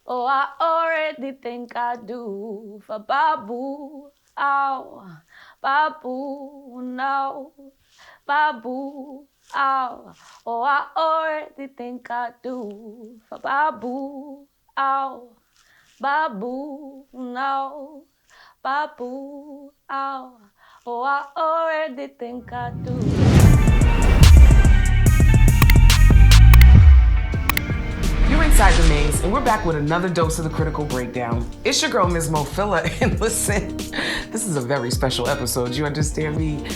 Oh, I already think I do for Babu. Oh, Babu, no. Babu, oh. Oh, I already think I do for Babu. Oh, Babu, no. Babu, oh. Oh, I already think I do. You're inside the maze, and we're back with another dose of the critical breakdown. It's your girl, Mz Mophila, and listen, this is a very special episode. You understand me?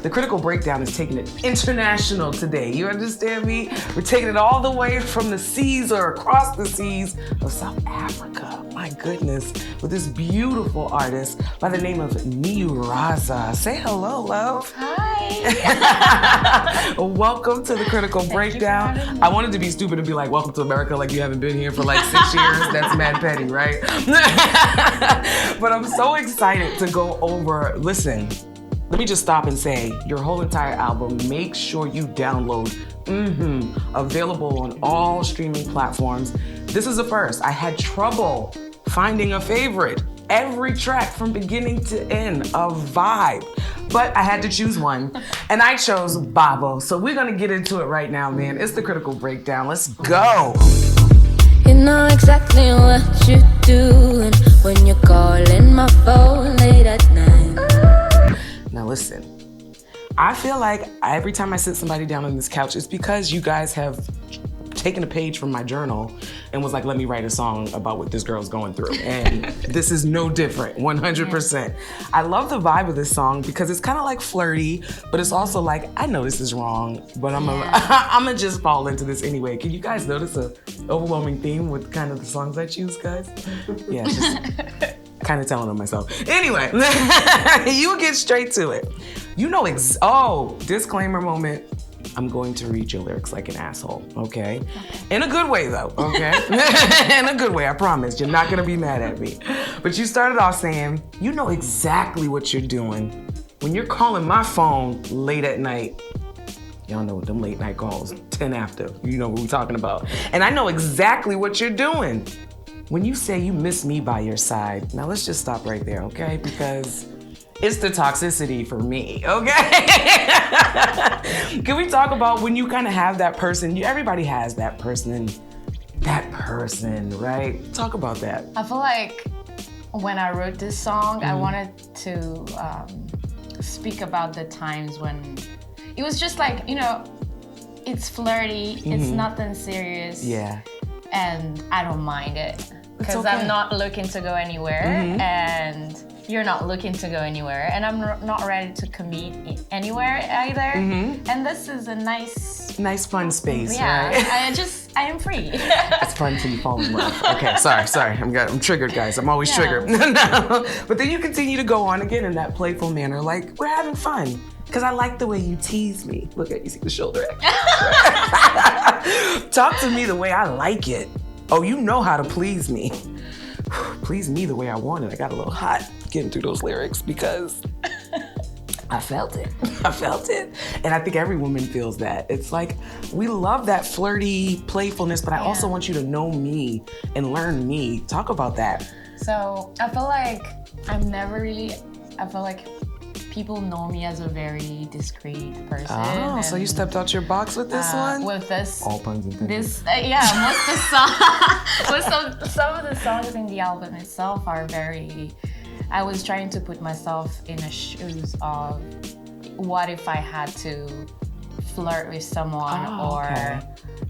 The critical breakdown is taking it international today. You understand me? We're taking it all the way from the seas or across the seas of South Africa. My goodness, with this beautiful artist by the name of Niu Raza. Say hello, love. Hi. Welcome to the critical breakdown. I wanted to be stupid and be like, welcome to America, like you haven't been here for like 6 years. That's mad petty, right? But I'm so excited to go over, listen, let me just stop and say, your whole entire album, make sure you download. Available on all streaming platforms. This is a first. I had trouble finding a favorite. Every track from beginning to end, a vibe. But I had to choose one, and I chose Babo. So we're gonna get into it right now, man. It's the critical breakdown. Let's go. You know exactly what you're doing when you're calling my phone late at night. Now listen, I feel like every time I sit somebody down on this couch, it's because you guys have taken a page from my journal and was like, let me write a song about what this girl's going through. And this is no different, 100%. I love the vibe of this song because it's kind of like flirty, but it's also like, I know this is wrong, but I'm gonna just fall into this anyway. Can you guys notice a overwhelming theme with kind of the songs I choose, guys? Yeah, just kind of telling on myself. Anyway, you get straight to it. You know, disclaimer moment. I'm going to read your lyrics like an asshole, okay? In a good way, though, okay? In a good way, I promise. You're not gonna be mad at me. But you started off saying, you know exactly what you're doing when you're calling my phone late at night. Y'all know them late night calls, 10 after. You know what we're talking about. And I know exactly what you're doing when you say you miss me by your side. Now let's just stop right there, okay? Because it's the toxicity for me, okay? Can we talk about when you kind of have that person? Everybody has that person, right? Talk about that. I feel like when I wrote this song, I wanted to speak about the times when it was just like, you know, it's flirty, it's nothing serious. Yeah. And I don't mind it because okay. I'm not looking to go anywhere and you're not looking to go anywhere and I'm not ready to commit anywhere either. And this is a nice fun space, yeah, right? I am free. It's fun until you fall in love. Okay, sorry. I'm triggered, guys. I'm always triggered. No. But then you continue to go on again in that playful manner, like we're having fun. Because I like the way you tease me. Look at you, see the shoulder action. Talk to me the way I like it. Oh, you know how to please me. Please me the way I want it. I got a little hot getting through those lyrics because I felt it. And I think every woman feels that. It's like, we love that flirty playfulness, but I also want you to know me and learn me. Talk about that. So I feel like people know me as a very discreet person. Oh, so you stepped out your box with this one? With this. All puns intended. Most some of the songs in the album itself are very, I was trying to put myself in the shoes of what if I had to flirt with someone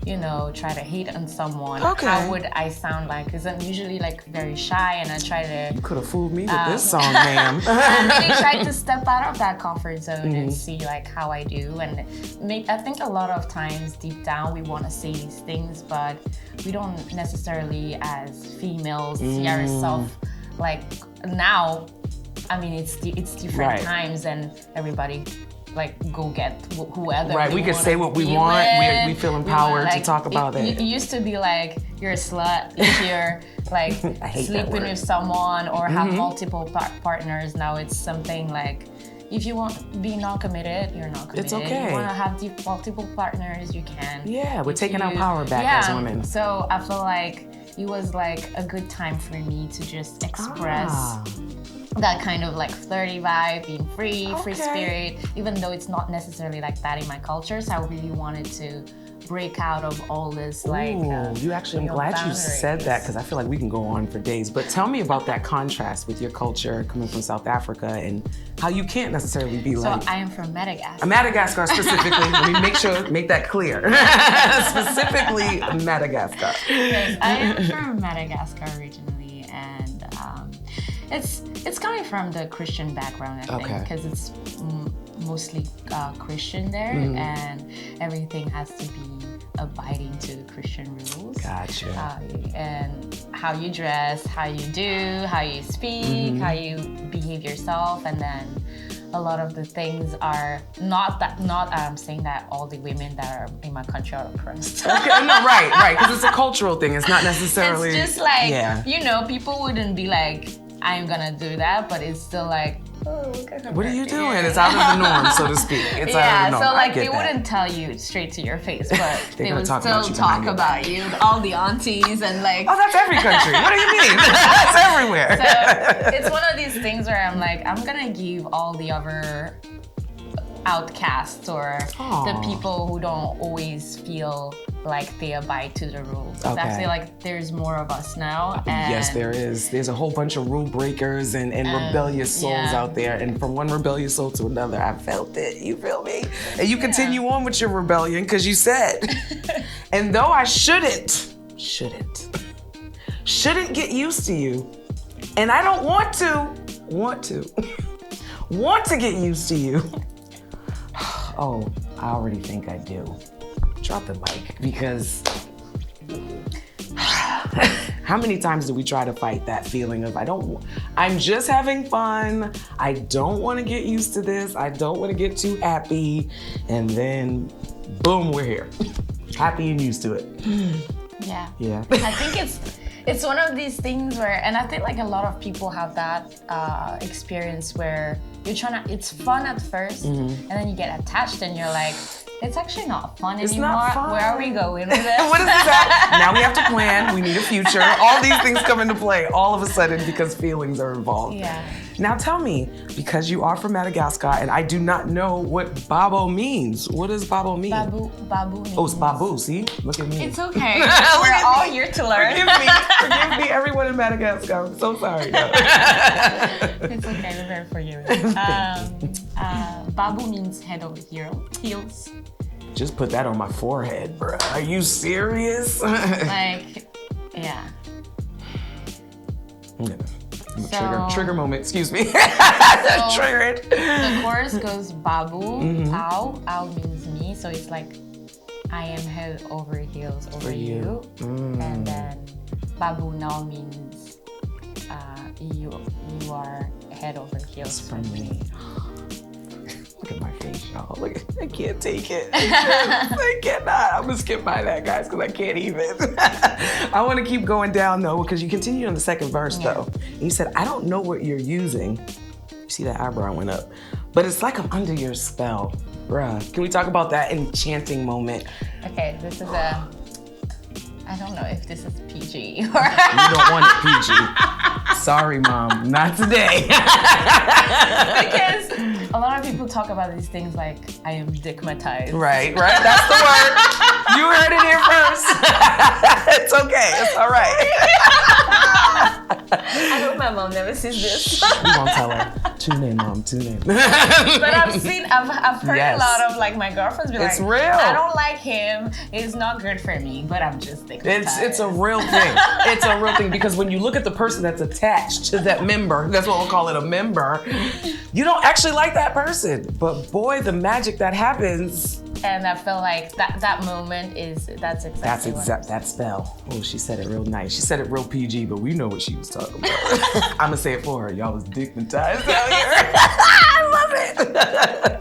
you know, try to hate on someone. How would I sound like? Because I'm usually like very shy and I try to... You could have fooled me with this song, ma'am. I really try to step out of that comfort zone and see like how I do. And I think a lot of times deep down we want to say these things, but we don't necessarily as females see ourselves like now. I mean, it's different times and everybody like go get whoever. Right, we can say what we want. We feel empowered to talk about it. It used to be like you're a slut if you're like sleeping with someone or have multiple partners. Now it's something like if you want to be non-committed, you're not committed. It's okay. You want to have multiple partners, you can. Yeah, we're taking our power back as women. So I feel like it was like a good time for me to just express that kind of like flirty vibe, being free, free spirit, even though it's not necessarily like that in my culture. So I really wanted to break out of all this like you actually, I'm glad boundaries. you said that, because I feel like we can go on for days. But tell me about that contrast with your culture coming from South Africa and how you can't necessarily be like. So I am from Madagascar. Madagascar specifically. Let me make that clear. Specifically Madagascar. Yes, I am from Madagascar originally, and it's coming from the Christian background, I think, because it's mostly Christian there, and everything has to be abiding to the Christian rules. Gotcha. And how you dress, how you do, how you speak, how you behave yourself, and then a lot of the things are not I'm saying that all the women that are in my country are oppressed. Okay, no, right, because it's a cultural thing. It's not necessarily. It's just like, you know, people wouldn't be like, I'm gonna do that, but it's still like, oh, look at her. What are you doing? It's out of the norm, so to speak. It's out of the norm. So like they wouldn't tell you straight to your face, but they would talk still talk about you, all the aunties and like. Oh, that's every country. What do you mean? That's everywhere. So it's one of these things where I'm like, I'm gonna give all the other outcasts or the people who don't always feel like they abide to the rules. I feel like there's more of us now. And yes, there is. There's a whole bunch of rule breakers and rebellious souls out there. And from one rebellious soul to another, I felt it. You feel me? And you continue on with your rebellion because you said, and though I shouldn't get used to you, and I don't want to get used to you. Oh, I already think I do. Drop the mic, because how many times do we try to fight that feeling of I'm just having fun, I don't want to get used to this, I don't want to get too happy, and then boom, we're here. Happy and used to it. Yeah. I think it's one of these things where, and I think like a lot of people have that experience where it's fun at first, and then you get attached and you're like, it's actually not fun anymore. Not fun. Where are we going with this? What is that? Now we have to plan, we need a future. All these things come into play all of a sudden because feelings are involved. Yeah. Now tell me, because you are from Madagascar and I do not know what Babo means. What does Babo mean? Babu means... Oh, it's Babu, see? Look at me. It's okay. We're all here to learn. Forgive me, everyone in Madagascar. I'm so sorry. No. It's okay, we're very forgiving. Babu means head over heels. Just put that on my forehead, bro. Are you serious? Like, yeah. Trigger moment, excuse me. Triggered. The chorus goes Babu, Ow. Ow means me, so it's like, I am head over heels over you. And then Babu now means you are head over heels for me. Look at my face, y'all. Look, I can't take it. I cannot. I'm gonna skip by that, guys, because I can't even. I want to keep going down though, because you continue on the second verse though. And you said, I don't know what you're using. You see that eyebrow went up, but it's like I'm under your spell, bruh. Can we talk about that enchanting moment? Okay, this is I don't know if this is PG or. You don't want it PG. Sorry, Mom, not today. Because a lot of people talk about these things like, I am dickmatized. Right, that's the word. You heard it here first. It's okay, it's all right. I hope my mom never sees this. We won't tell her. Tune in, Mom, tune in. But I've heard a lot of like my girlfriends be like, it's real. I don't like him, it's not good for me, but I'm just dickmatized. It's a real thing. It's a real thing, because when you look at the person that's attached to that member, that's what we'll call it, a member, you don't actually like that person. But boy, the magic that happens. And I feel like that moment that's exactly that spell. Oh, she said it real nice. She said it real PG, but we know what she was talking about. I'm gonna say it for her. Y'all was dignitized out here. I love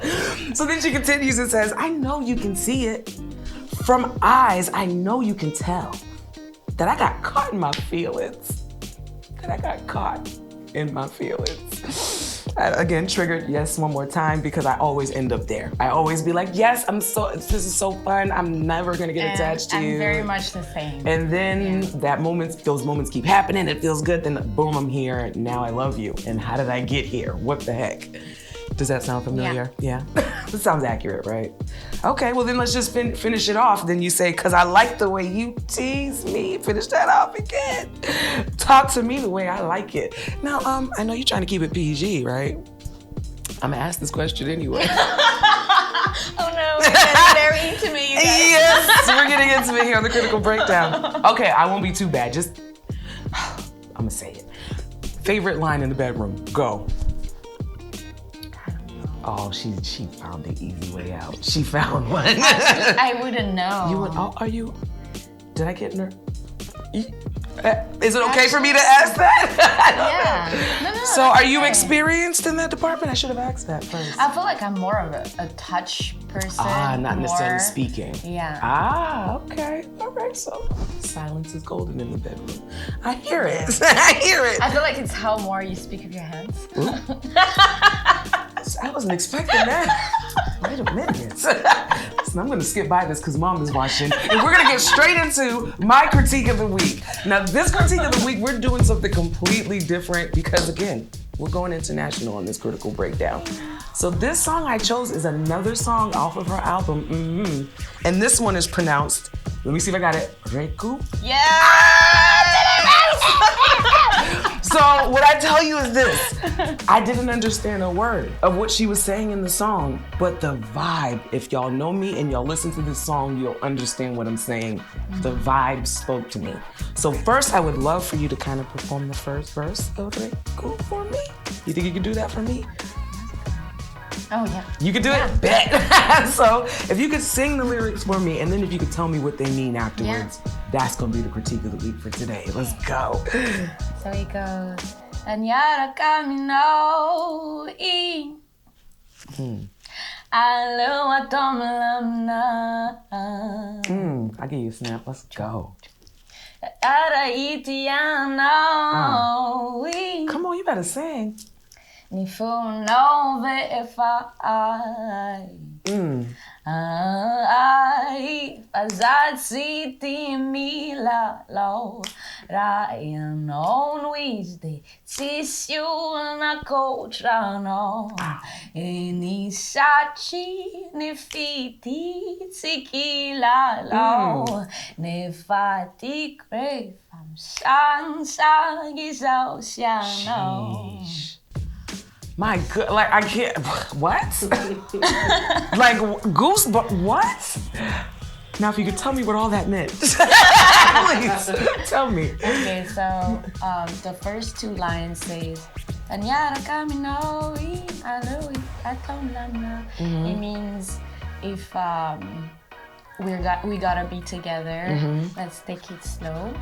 it. So then she continues and says, I know you can see it. From eyes, I know you can tell that I got caught in my feelings. Again, triggered, yes, one more time, because I always end up there. I always be like, yes, this is so fun. I'm never gonna get attached to you. I'm very much the same. And then those moments keep happening. It feels good. Then boom, I'm here. Now I love you. And how did I get here? What the heck? Does that sound familiar? Yeah. That sounds accurate, right? Okay, well then let's just finish it off. Then you say, cause I like the way you tease me. Finish that off again. Talk to me the way I like it. Now, I know you're trying to keep it PG, right? I'm gonna ask this question anyway. Oh no, we're getting very intimate, you guys. Yes, we're getting intimate here on the Critical Breakdown. Okay, I won't be too bad. Just, I'm gonna say it. Favorite line in the bedroom, go. Oh, she found the easy way out. She found one. I wouldn't know. You would? Oh, are you? Did I get nervous? Is it okay for me to ask that? Yeah. No, so are you experienced in that department? I should have asked that first. I feel like I'm more of a touch person. Not necessarily speaking. Yeah. Okay. All right, so silence is golden in the bedroom. I hear it. I hear it. I feel like it's how more you speak with your hands. I wasn't expecting that. Wait a minute. Listen, I'm gonna skip by this because Mom is watching. And we're gonna get straight into my critique of the week. Now, this critique of the week, we're doing something completely different because, again, we're going international on this Critical Breakdown. So this song I chose is another song off of her album, And this one is pronounced, let me see if I got it, Reku. Yeah! So what I tell you is this, I didn't understand a word of what she was saying in the song, but the vibe, if y'all know me and y'all listen to this song, you'll understand what I'm saying. The vibe spoke to me. So first, I would love for you to kind of perform the first verse of Reku for me. You think you could do that for me? Oh, yeah. You could do it? Bet. So if you could sing the lyrics for me, and then if you could tell me what they mean afterwards, that's gonna be the critique of the week for today. Let's go. So it goes, Anyara camino y Aloha tomalamna. I'll give you a snap. Let's go. Ara itiano. Come on, you better sing. Ni fu no ve'efai. Ai, fazat siti mila lo. Ryan on Wednesday, Sisyu na kotrano. Ni sachi, ni fiti, sikila lo. Ni fati krefam, sang sang is oceano. My good, like I can't, what? Like goose, but what? Now if you could tell me what all that meant. Please, tell me. Okay, so the first two lines says, Anyara camino y aloha tomalamna. It means if we gotta be together, let's take it slow.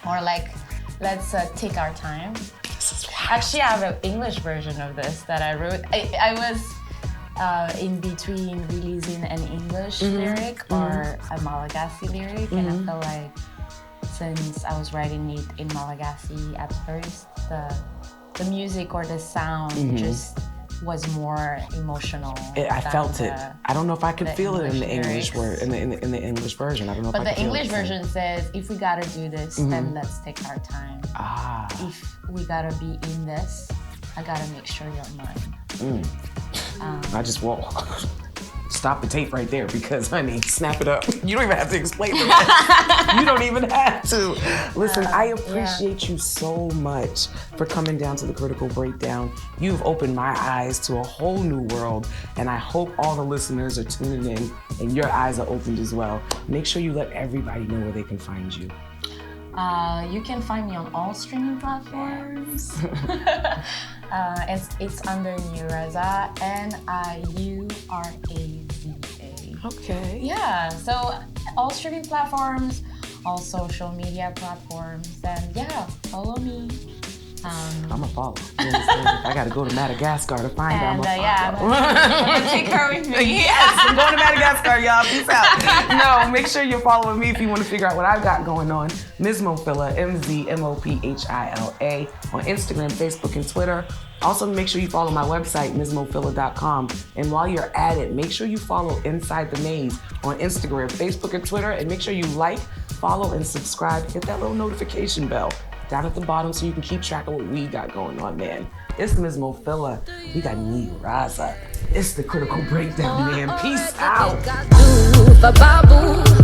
Or like, let's take our time. Actually, I have an English version of this that I wrote. I was in between releasing an English lyric or a Malagasy lyric, and I felt like since I was writing it in Malagasy at first, the music or the sound just was more emotional. I felt it. I don't know if I could feel it in the English word, in the English version. I don't know if I could feel it. But the English version says, if we gotta do this, then let's take our time. If we gotta be in this, I gotta make sure you're mine. I just won't stop the tape right there because, honey, snap it up. You don't even have to explain the rest. You don't even have to. Listen, I appreciate you so much for coming down to the Critical Breakdown. You've opened my eyes to a whole new world, and I hope all the listeners are tuning in and your eyes are opened as well. Make sure you let everybody know where they can find you. You can find me on all streaming platforms. It's under Niu Raza, Niuraza. Okay. Yeah, so all streaming platforms, all social media platforms, and yeah, follow me. I'm gonna follow. You understand? I gotta go to Madagascar to find out. And I'm gonna take her with me. Yes, I'm going to Madagascar, y'all. Peace out. No, make sure you're following me if you want to figure out what I've got going on. Mz Mophila, Mz Mophila on Instagram, Facebook, and Twitter. Also, make sure you follow my website, MzMophila.com. And while you're at it, make sure you follow Inside the Maze on Instagram, Facebook, and Twitter. And make sure you like, follow, and subscribe. Hit that little notification bell down at the bottom so you can keep track of what we got going on, man. It's Mz Mophila. We got Niu Raza. It's the Critical Breakdown, man. Peace out. Babo.